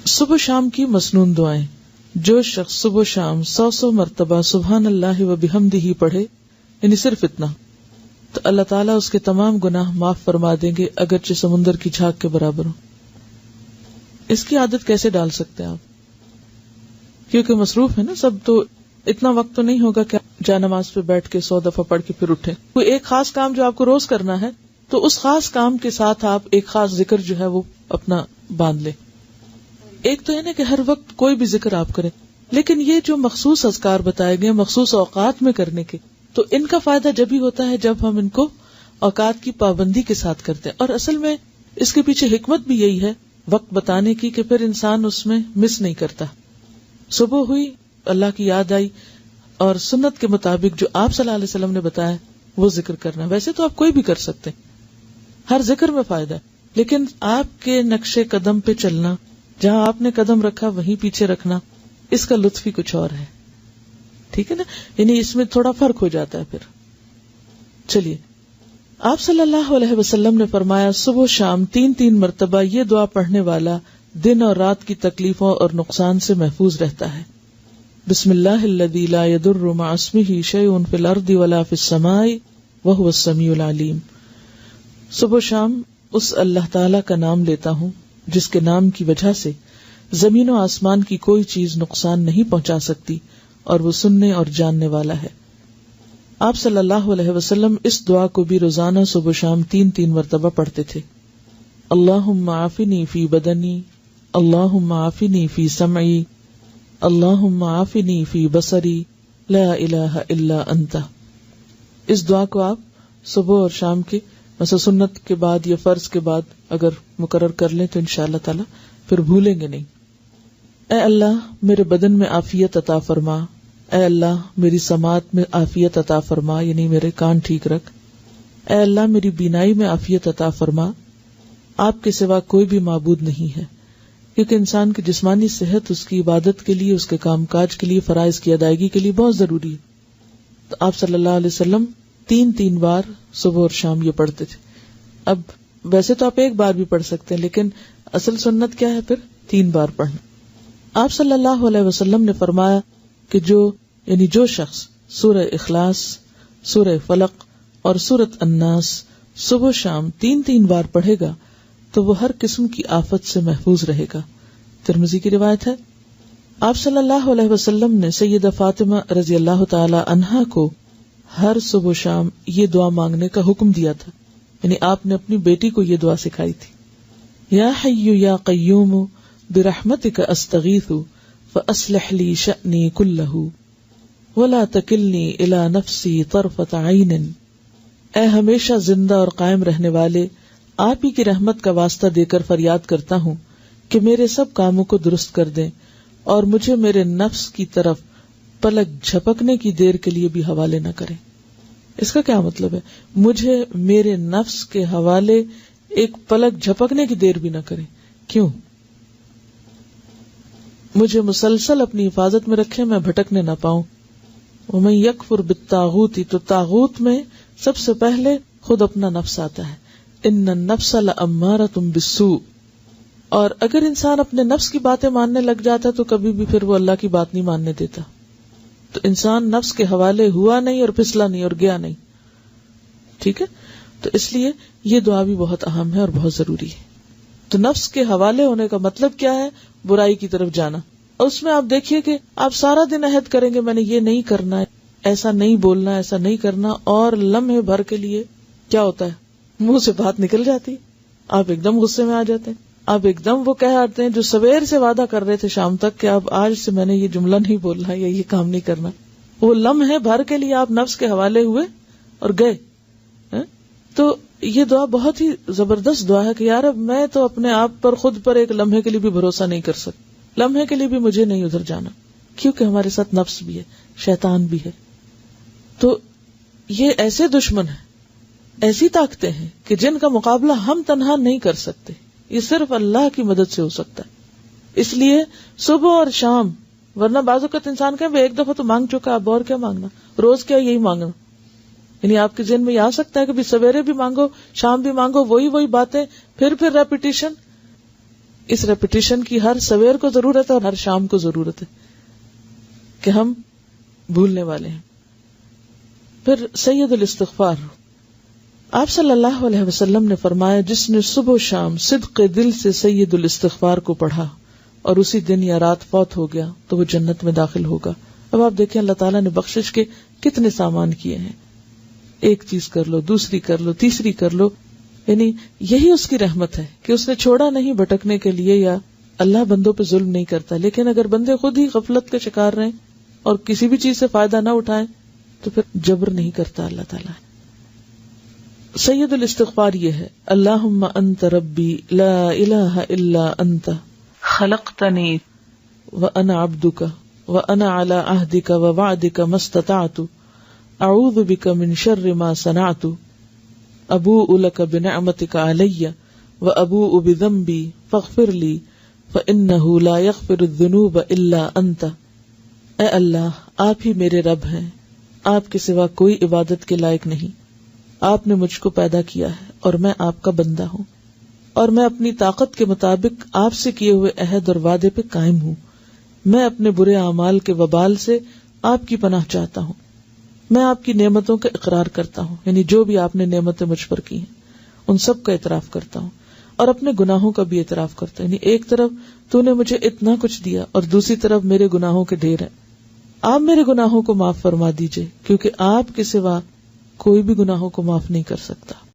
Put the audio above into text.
صبح شام کی مسنون دعائیں. جو شخص صبح شام 100 مرتبہ سبحان اللہ و بحمدہ پڑھے، یعنی صرف اتنا، تو اللہ تعالیٰ اس کے تمام گناہ معاف فرما دیں گے، اگرچہ سمندر کی جھاگ کے برابر ہو. اس کی عادت کیسے ڈال سکتے ہیں آپ؟ کیونکہ مصروف ہے نا سب، تو اتنا وقت تو نہیں ہوگا کہ جا نماز پہ بیٹھ کے 100 دفعہ پڑھ کے پھر اٹھیں. کوئی ایک خاص کام جو آپ کو روز کرنا ہے، تو اس خاص کام کے ساتھ آپ ایک خاص ذکر جو ہے وہ اپنا باندھ لیں. ایک تو ہے نا کہ ہر وقت کوئی بھی ذکر آپ کریں، لیکن یہ جو مخصوص اذکار بتائے گئے مخصوص اوقات میں کرنے کے، تو ان کا فائدہ جب ہی ہوتا ہے جب ہم ان کو اوقات کی پابندی کے ساتھ کرتے ہیں. اور اصل میں اس کے پیچھے حکمت بھی یہی ہے وقت بتانے کی، کہ پھر انسان اس میں مس نہیں کرتا. صبح ہوئی، اللہ کی یاد آئی، اور سنت کے مطابق جو آپ صلی اللہ علیہ وسلم نے بتایا وہ ذکر کرنا. ویسے تو آپ کوئی بھی کر سکتے ہیں، ہر ذکر میں فائدہ ہے، لیکن آپ کے نقشے قدم پہ چلنا، جہاں آپ نے قدم رکھا وہیں پیچھے رکھنا، اس کا لطف ہی کچھ اور ہے. ٹھیک ہے نا، یعنی اس میں تھوڑا فرق ہو جاتا ہے. پھر چلیے، آپ صلی اللہ علیہ وسلم نے فرمایا صبح شام 3 مرتبہ یہ دعا پڑھنے والا دن اور رات کی تکلیفوں اور نقصان سے محفوظ رہتا ہے. بسم اللہ الذی لا یضر مع اسمہ شیء فی الارض ولا فی السماء وہو السمیع العلیم. صبح شام اس اللہ تعالی کا نام لیتا ہوں جس کے نام کی وجہ سے زمین و آسمان کی کوئی چیز نقصان نہیں پہنچا سکتی، اور وہ سننے اور جاننے والا ہے. آپ صلی اللہ علیہ وسلم اس دعا کو بھی روزانہ صبح شام 3 مرتبہ پڑھتے تھے. اللہم عافنی فی بدنی، اللہم عافنی فی سمعی، اللہم عافنی فی بصری، لا الہ الا انت. اس دعا کو آپ صبح اور شام کے مثلا سنت کے بعد یا فرض کے بعد اگر مقرر کر لیں تو انشاءاللہ تعالی پھر بھولیں گے نہیں. اے اللہ میرے بدن میں عافیت عطا فرما، اے اللہ میری سماعت میں عافیت عطا فرما، یعنی میرے کان ٹھیک رکھ. اے اللہ میری بینائی میں عافیت عطا فرما. آپ کے سوا کوئی بھی معبود نہیں ہے، کیونکہ انسان کی جسمانی صحت اس کی عبادت کے لیے، اس کے کام کاج کے لیے، فرائض کی ادائیگی کے لیے بہت ضروری ہے. تو آپ صلی اللہ علیہ وسلم 3 بار صبح اور شام یہ پڑھتے تھے. اب ویسے تو آپ ایک بار بھی پڑھ سکتے ہیں، لیکن اصل سنت کیا ہے؟ پھر 3 بار پڑھنا. آپ صلی اللہ علیہ وسلم نے فرمایا کہ جو شخص سورہ اخلاص، سورہ فلق اور سورۃ الناس صبح شام 3 بار پڑھے گا تو وہ ہر قسم کی آفت سے محفوظ رہے گا. ترمذی کی روایت ہے. آپ صلی اللہ علیہ وسلم نے سیدہ فاطمہ رضی اللہ تعالی عنہا کو ہر صبح شام یہ دعا مانگنے کا حکم دیا تھا، یعنی آپ نے اپنی بیٹی کو یہ دعا سکھائی تھی. یا حی یا قیوم برحمتک استغیث فاصلح لی شأنی کلہ ولا تکلنی الی نفسی طرفۃ عین. اے ہمیشہ زندہ اور قائم رہنے والے، آپ ہی کی رحمت کا واسطہ دے کر فریاد کرتا ہوں کہ میرے سب کاموں کو درست کر دیں اور مجھے میرے نفس کی طرف پلک جھپکنے کی دیر کے لیے بھی حوالے نہ کریں. اس کا کیا مطلب ہے؟ مجھے میرے نفس کے حوالے ایک پلک جھپکنے کی دیر بھی نہ کریں. کیوں؟ مجھے مسلسل اپنی حفاظت میں رکھے، میں بھٹکنے نہ پاؤں. ومن یکفر بالطاغوت، تو طاغوت میں سب سے پہلے خود اپنا نفس آتا ہے. ان النفس لامارۃ بالسوء. اور اگر انسان اپنے نفس کی باتیں ماننے لگ جاتا تو کبھی بھی پھر وہ اللہ کی بات نہیں ماننے دیتا. تو انسان نفس کے حوالے ہوا نہیں اور پھسلا نہیں اور گیا نہیں. ٹھیک ہے، تو اس لیے یہ دعا بھی بہت اہم ہے اور بہت ضروری ہے. تو نفس کے حوالے ہونے کا مطلب کیا ہے؟ برائی کی طرف جانا. اور اس میں آپ دیکھیے کہ آپ سارا دن عہد کریں گے میں نے یہ نہیں کرنا ہے، ایسا نہیں بولنا، ایسا نہیں کرنا، اور لمحے بھر کے لیے کیا ہوتا ہے؟ منہ سے بات نکل جاتی، آپ ایک دم غصے میں آ جاتے ہیں، آپ ایک دم وہ کہہ آتے ہیں جو سویر سے وعدہ کر رہے تھے شام تک کہ اب آج سے میں نے یہ جملہ نہیں بولنا یا یہ کام نہیں کرنا. وہ لمحے بھر کے لیے آپ نفس کے حوالے ہوئے اور گئے. تو یہ دعا بہت ہی زبردست دعا ہے کہ یار اب میں تو اپنے آپ پر، خود پر ایک لمحے کے لیے بھی بھروسہ نہیں کر سکتا، لمحے کے لیے بھی مجھے نہیں ادھر جانا، کیونکہ ہمارے ساتھ نفس بھی ہے، شیطان بھی ہے. تو یہ ایسے دشمن ہیں، ایسی طاقتیں ہیں کہ جن کا مقابلہ ہم تنہا نہیں کر سکتے، یہ صرف اللہ کی مدد سے ہو سکتا ہے. اس لیے صبح اور شام، ورنہ بعض اوقات انسان کہ ایک دفعہ تو مانگ چکا، اب اور کیا مانگنا، روز کیا یہی مانگنا. یعنی آپ کے ذہن میں یہ آ سکتا ہے کہ سویرے بھی مانگو، شام بھی مانگو، وہی باتیں، پھر ریپیٹیشن. اس ریپیٹیشن کی ہر سویر کو ضرورت ہے اور ہر شام کو ضرورت ہے کہ ہم بھولنے والے ہیں. پھر سید الاستغفار. آپ صلی اللہ علیہ وسلم نے فرمایا جس نے صبح و شام صدق دل سے سید الاستغفار کو پڑھا اور اسی دن یا رات فوت ہو گیا تو وہ جنت میں داخل ہوگا. اب آپ دیکھیں اللہ تعالیٰ نے بخشش کے کتنے سامان کیے ہیں. ایک چیز کر لو، دوسری کر لو، تیسری کر لو. یعنی یہی اس کی رحمت ہے کہ اس نے چھوڑا نہیں بھٹکنے کے لیے، یا اللہ بندوں پہ ظلم نہیں کرتا. لیکن اگر بندے خود ہی غفلت کے شکار رہیں اور کسی بھی چیز سے فائدہ نہ اٹھائیں تو پھر جبر نہیں کرتا اللہ تعالیٰ. سید الاستغفار یہ ہے: اللہم انت ربی لا الہ الا انت خلقتنی وانا عبدک وانا علی عہدک ووعدک ما استطعت اعوذ بک من شر ما صنعت ابوء لک بنعمتک علی وابوء بذنبی فاغفر لی فانہ لا یغفر الذنوب الا انت. اے اللہ، آپ ہی میرے رب ہیں، آپ کے سوا کوئی عبادت کے لائق نہیں. آپ نے مجھ کو پیدا کیا ہے اور میں آپ کا بندہ ہوں، اور میں اپنی طاقت کے مطابق آپ سے کیے ہوئے عہد اور وعدے پہ قائم ہوں. میں اپنے برے اعمال کے وبال سے آپ کی پناہ چاہتا ہوں. میں آپ کی نعمتوں کا اقرار کرتا ہوں، یعنی جو بھی آپ نے نعمتیں مجھ پر کی ہیں ان سب کا اعتراف کرتا ہوں، اور اپنے گناہوں کا بھی اعتراف کرتا ہوں. یعنی ایک طرف تو نے مجھے اتنا کچھ دیا اور دوسری طرف میرے گناہوں کے ڈھیر ہیں. آپ میرے گناہوں کو معاف فرما دیجئے، کیونکہ آپ کے سوا کوئی بھی گناہوں کو معاف نہیں کر سکتا.